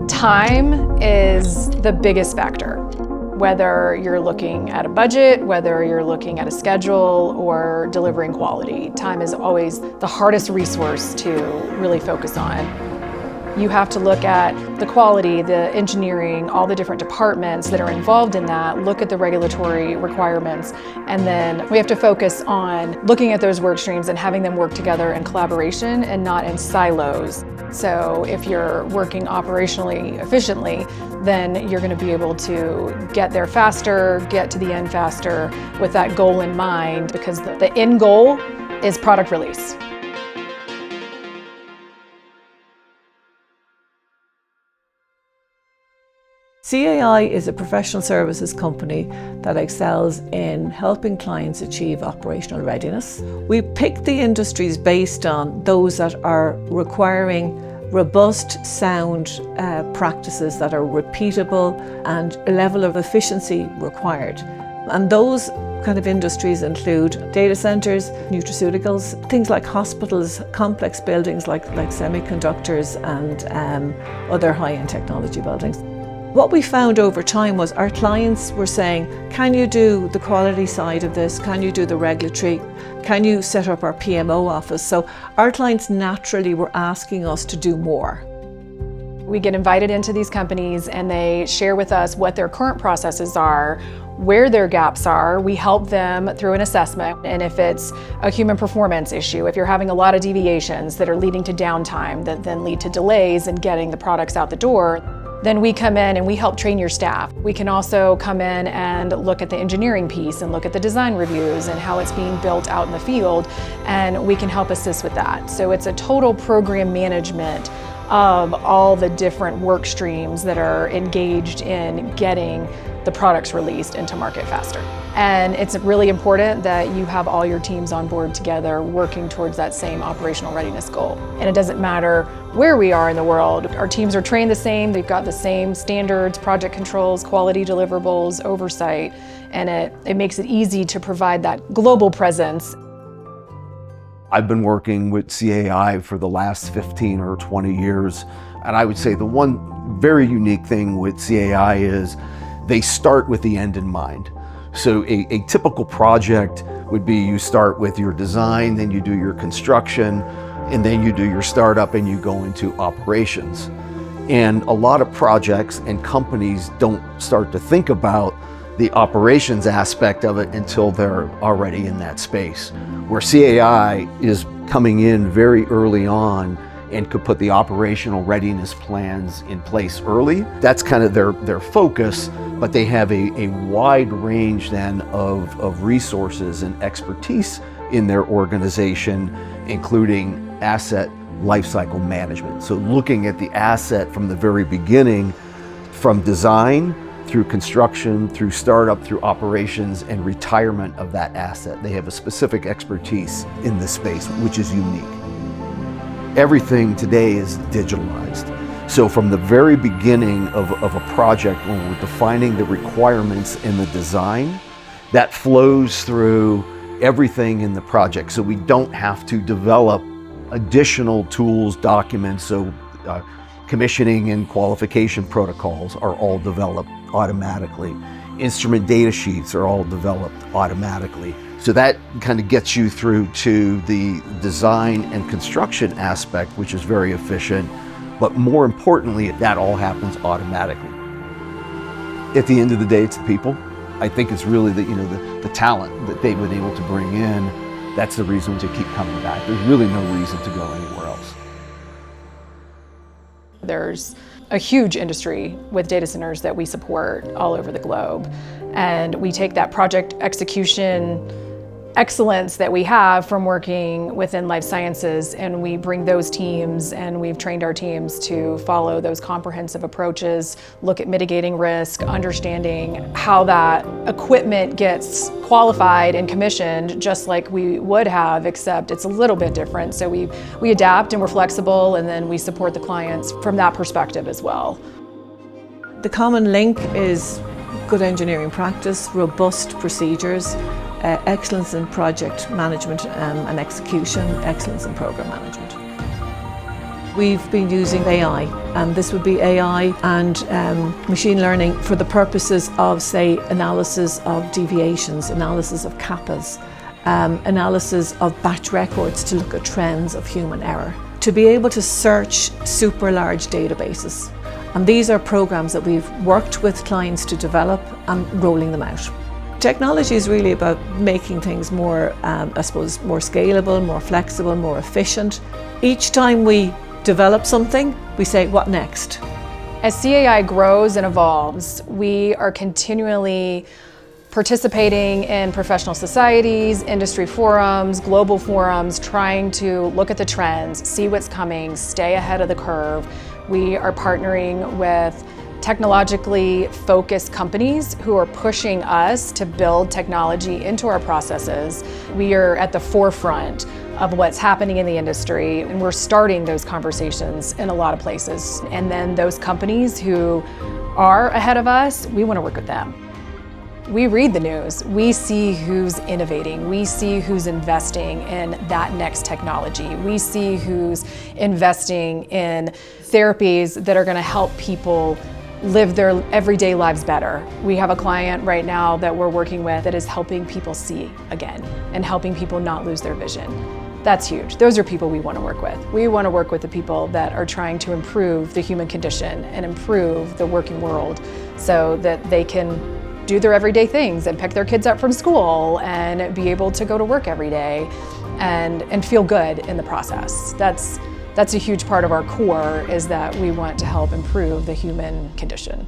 Time is the biggest factor. Whether you're looking at a budget, whether you're looking at a schedule, or delivering quality, time is always the hardest resource to really focus on. You have to look at the quality, the engineering, all the different departments that are involved in that, look at the regulatory requirements, and then we have to focus on looking at those work streams and having them work together in collaboration and not in silos. So if you're working operationally efficiently, then you're going to be able to get there faster, get to the end faster with that goal in mind, because the end goal is product release. CAI is a professional services company that excels in helping clients achieve operational readiness. We pick the industries based on those that are requiring robust, sound practices that are repeatable and a level of efficiency required. And those kind of industries include data centers, nutraceuticals, things like hospitals, complex buildings like semiconductors and other high-end technology buildings. What we found over time was our clients were saying, can you do the quality side of this? Can you do the regulatory? Can you set up our PMO office? So our clients naturally were asking us to do more. We get invited into these companies and they share with us what their current processes are, where their gaps are. We help them through an assessment. And if it's a human performance issue, if you're having a lot of deviations that are leading to downtime that then lead to delays in getting the products out the door, then we come in and we help train your staff. We can also come in and look at the engineering piece and look at the design reviews and how it's being built out in the field, and we can help assist with that. So it's a total program management of all the different work streams that are engaged in getting the products released into market faster. And it's really important that you have all your teams on board together working towards that same operational readiness goal. And it doesn't matter where we are in the world. Our teams are trained the same, they've got the same standards, project controls, quality deliverables, oversight, and it makes it easy to provide that global presence. I've been working with CAI for the last 15 or 20 years, and I would say the one very unique thing with CAI is they start with the end in mind. So a typical project would be you start with your design, then you do your construction, and then you do your startup and you go into operations. And a lot of projects and companies don't start to think about the operations aspect of it until they're already in that space. Where CAI is coming in very early on and could put the operational readiness plans in place early. That's kind of their focus, but they have a wide range then of resources and expertise in their organization, including asset lifecycle management. So looking at the asset from the very beginning, from design through construction, through startup, through operations, and retirement of that asset. They have a specific expertise in this space, which is unique. Everything today is digitalized. So from the very beginning of a project, when we're defining the requirements in the design, that flows through everything in the project. So we don't have to develop additional tools, documents. So commissioning and qualification protocols are all developed automatically. Instrument data sheets are all developed automatically. So that kind of gets you through to the design and construction aspect, which is very efficient. But more importantly, that all happens automatically. At the end of the day, it's the people. I think it's really the talent that they've been able to bring in. That's the reason to keep coming back. There's really no reason to go anywhere else. There's a huge industry with data centers that we support all over the globe. And we take that project execution excellence that we have from working within life sciences, and we bring those teams, and we've trained our teams to follow those comprehensive approaches, look at mitigating risk, understanding how that equipment gets qualified and commissioned just like we would have, except it's a little bit different. So we adapt and we're flexible, and then we support the clients from that perspective as well. The common link is good engineering practice, robust procedures, excellence in project management and execution, excellence in program management. we've been using AI, and this would be AI and machine learning for the purposes of, say, analysis of deviations, analysis of kappas, analysis of batch records to look at trends of human error, to be able to search super large databases. And these are programs that we've worked with clients to develop and rolling them out. Technology is really about making things more, I suppose, more scalable, more flexible, more efficient. Each time we develop something, we say, what next? As CAI grows and evolves, we are continually participating in professional societies, industry forums, global forums, trying to look at the trends, see what's coming, stay ahead of the curve. We are partnering with technologically focused companies who are pushing us to build technology into our processes. We are at the forefront of what's happening in the industry, and we're starting those conversations in a lot of places. And then those companies who are ahead of us, we want to work with them. We read the news, we see who's innovating, we see who's investing in that next technology, we see who's investing in therapies that are going to help people live their everyday lives better. We have a client right now that we're working with that is helping people see again and helping people not lose their vision. That's huge. Those are people we want to work with. We want to work with the people that are trying to improve the human condition and improve the working world so that they can do their everyday things and pick their kids up from school and be able to go to work every day and feel good in the process. That's a huge part of our core, is that we want to help improve the human condition.